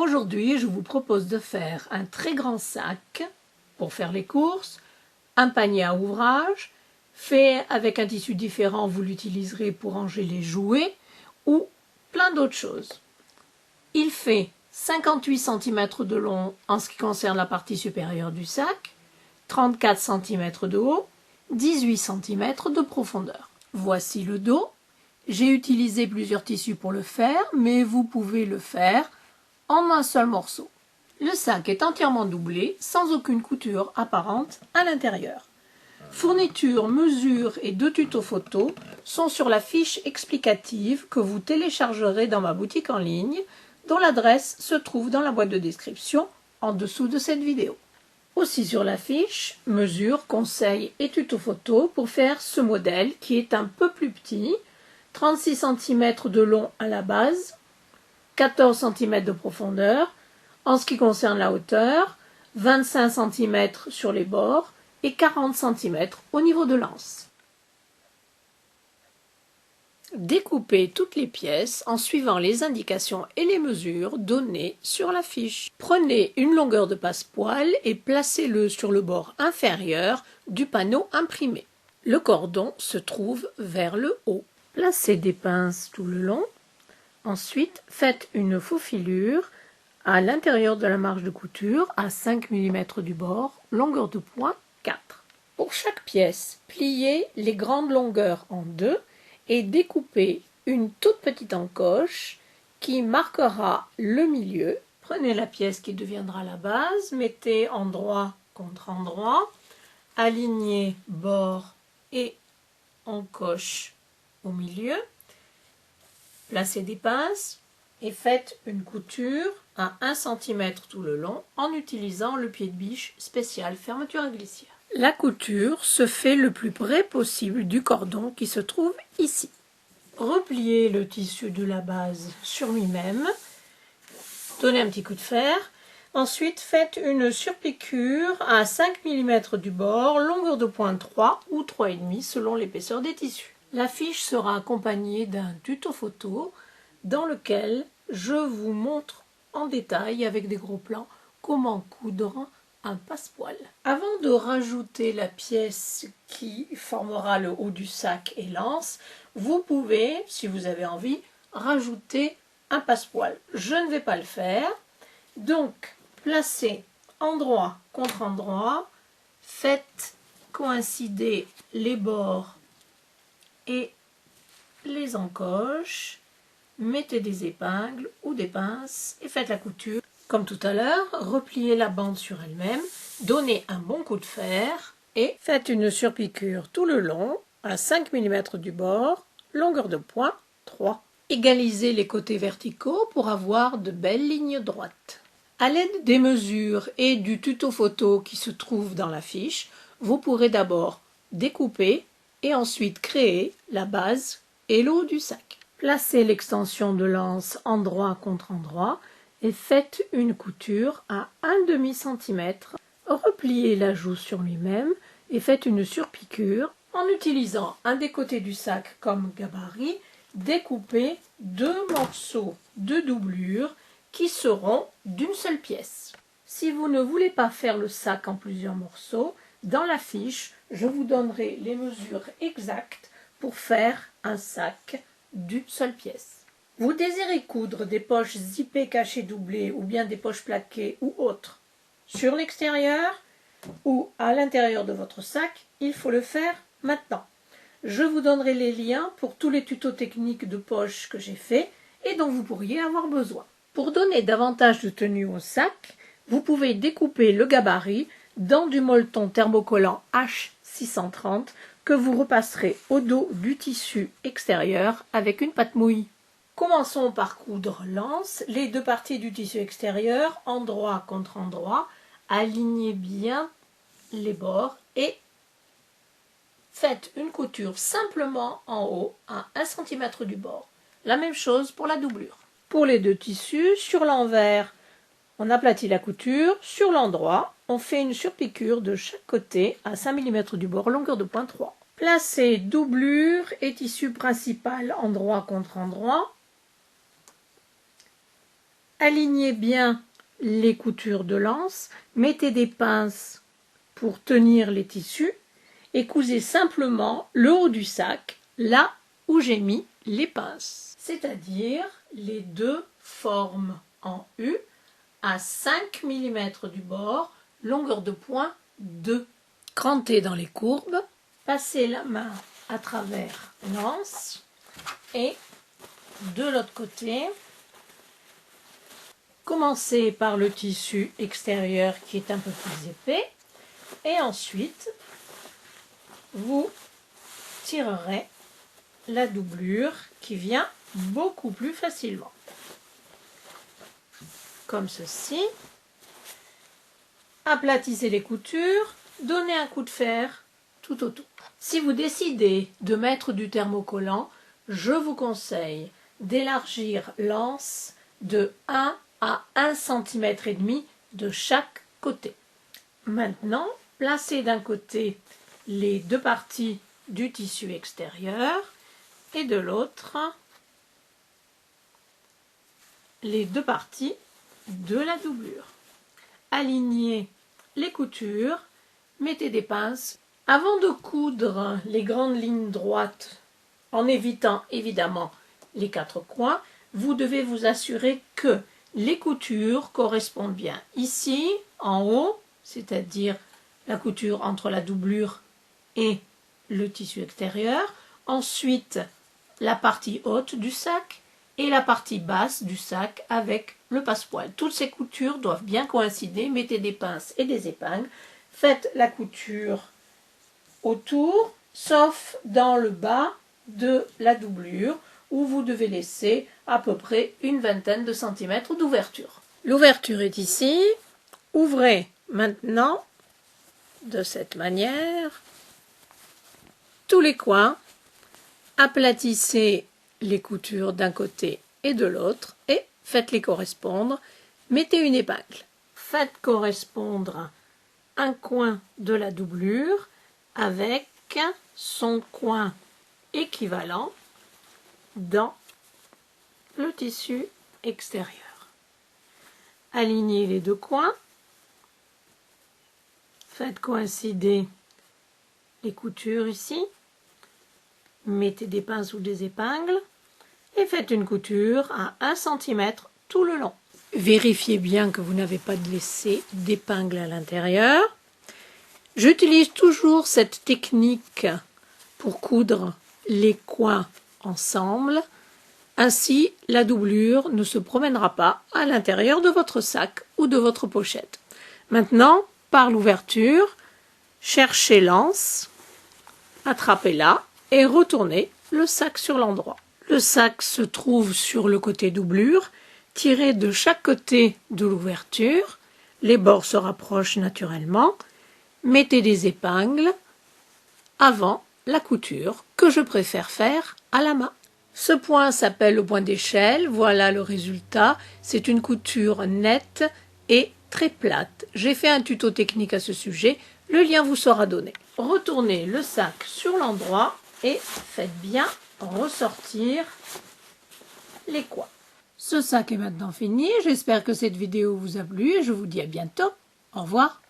Aujourd'hui, je vous propose de faire un très grand sac pour faire les courses, un panier à ouvrage, fait avec un tissu différent, vous l'utiliserez pour ranger les jouets ou plein d'autres choses. Il fait 58 cm de long en ce qui concerne la partie supérieure du sac, 34 cm de haut, 18 cm de profondeur. Voici le dos. J'ai utilisé plusieurs tissus pour le faire, mais vous pouvez le faire en un seul morceau. Le sac est entièrement doublé, sans aucune couture apparente à l'intérieur. Fournitures, mesures et 2 tutos photos sont sur la fiche explicative que vous téléchargerez dans ma boutique en ligne, dont l'adresse se trouve dans la boîte de description en dessous de cette vidéo. Aussi sur la fiche, mesures, conseils et tutos photos pour faire ce modèle qui est un peu plus petit, 36 cm de long à la base, 14 cm de profondeur, en ce qui concerne la hauteur, 25 cm sur les bords et 40 cm au niveau de l'anse. Découpez toutes les pièces en suivant les indications et les mesures données sur la fiche. Prenez une longueur de passepoil et placez-le sur le bord inférieur du panneau imprimé. Le cordon se trouve vers le haut. Placez des pinces tout le long. Ensuite, faites une faufilure à l'intérieur de la marge de couture à 5 mm du bord, longueur de point 4. Pour chaque pièce, pliez les grandes longueurs en deux et découpez une toute petite encoche qui marquera le milieu. Prenez la pièce qui deviendra la base, mettez endroit contre endroit, alignez bord et encoche au milieu, placez des pinces et faites une couture à 1 cm tout le long en utilisant le pied de biche spécial fermeture à glissière. La couture se fait le plus près possible du cordon qui se trouve ici. Repliez le tissu de la base sur lui-même, donnez un petit coup de fer. Ensuite, faites une surpiqûre à 5 mm du bord, longueur de point 3 ou 3,5 selon l'épaisseur des tissus. La fiche sera accompagnée d'un tuto photo dans lequel je vous montre en détail avec des gros plans comment coudre un passepoil. Avant de rajouter la pièce qui formera le haut du sac et l'anse, vous pouvez, si vous avez envie, rajouter un passepoil. Je ne vais pas le faire, donc placez endroit contre endroit, faites coïncider les bords et les encoches, mettez des épingles ou des pinces et faites la couture. Comme tout à l'heure, repliez la bande sur elle-même, donnez un bon coup de fer et faites une surpiqûre tout le long à 5 mm du bord, longueur de point 3. Égalisez les côtés verticaux pour avoir de belles lignes droites. À l'aide des mesures et du tuto photo qui se trouve dans la fiche, vous pourrez d'abord découper et ensuite créer la base et le haut du sac. Placez l'extension de l'anse endroit contre endroit et faites une couture à 1/2 cm. Repliez l'ajout sur lui-même et faites une surpiqûre en utilisant un des côtés du sac comme gabarit. Découpez 2 morceaux de doublure qui seront d'une seule pièce. Si vous ne voulez pas faire le sac en plusieurs morceaux, dans la fiche, je vous donnerai les mesures exactes pour faire un sac d'une seule pièce. Vous désirez coudre des poches zippées cachées doublées ou bien des poches plaquées ou autres sur l'extérieur ou à l'intérieur de votre sac, il faut le faire maintenant. Je vous donnerai les liens pour tous les tutos techniques de poches que j'ai fait et dont vous pourriez avoir besoin. Pour donner davantage de tenue au sac, vous pouvez découper le gabarit dans du molleton thermocollant H630 que vous repasserez au dos du tissu extérieur avec une pâte mouille. Commençons par coudre l'anse, les 2 parties du tissu extérieur, endroit contre endroit. Alignez bien les bords et faites une couture simplement en haut à 1 cm du bord. La même chose pour la doublure. Pour les 2 tissus, sur l'envers, on aplatit la couture. Sur l'endroit, on fait une surpiqûre de chaque côté à 5 mm du bord, longueur de point 3. Placez doublure et tissu principal endroit contre endroit. Alignez bien les coutures de l'anse, mettez des pinces pour tenir les tissus et cousez simplement le haut du sac là où j'ai mis les pinces, c'est-à-dire les deux formes en U à 5 mm du bord, longueur de point 2. Crantez dans les courbes, passez la main à travers l'anse et de l'autre côté, commencez par le tissu extérieur qui est un peu plus épais et ensuite vous tirerez la doublure qui vient beaucoup plus facilement. Comme ceci. Aplatissez les coutures, donnez un coup de fer tout autour. Si vous décidez de mettre du thermocollant, je vous conseille d'élargir l'anse de 1 à 1,5 cm de chaque côté. Maintenant, placez d'un côté les deux parties du tissu extérieur et de l'autre les deux parties de la doublure. Alignez les coutures, mettez des pinces. Avant de coudre les grandes lignes droites, en évitant évidemment les quatre coins, vous devez vous assurer que les coutures correspondent bien. Ici, en haut, c'est-à-dire la couture entre la doublure et le tissu extérieur. Ensuite, la partie haute du sac et la partie basse du sac avec le passepoil. Toutes ces coutures doivent bien coïncider. Mettez des pinces et des épingles. Faites la couture autour, sauf dans le bas de la doublure où vous devez laisser à peu près une vingtaine de centimètres d'ouverture. L'ouverture est ici. Ouvrez maintenant de cette manière tous les coins. Aplatissez les coutures d'un côté et de l'autre et faites-les correspondre. Mettez une épingle. Faites correspondre un coin de la doublure avec son coin équivalent dans le tissu extérieur. Alignez les deux coins. Faites coïncider les coutures ici. Mettez des pinces ou des épingles et faites une couture à 1 cm tout le long. Vérifiez bien que vous n'avez pas laissé d'épingle à l'intérieur. J'utilise toujours cette technique pour coudre les coins ensemble. Ainsi, la doublure ne se promènera pas à l'intérieur de votre sac ou de votre pochette. Maintenant, par l'ouverture, cherchez l'anse, attrapez-la et retournez le sac sur l'endroit. Le sac se trouve sur le côté doublure. Tirez de chaque côté de l'ouverture. Les bords se rapprochent naturellement. Mettez des épingles avant la couture que je préfère faire à la main. Ce point s'appelle le point d'échelle. Voilà le résultat. C'est une couture nette et très plate. J'ai fait un tuto technique à ce sujet. Le lien vous sera donné. Retournez le sac sur l'endroit et faites bien ressortir les coins. Ce sac est maintenant fini. J'espère que cette vidéo vous a plu et je vous dis à bientôt. Au revoir.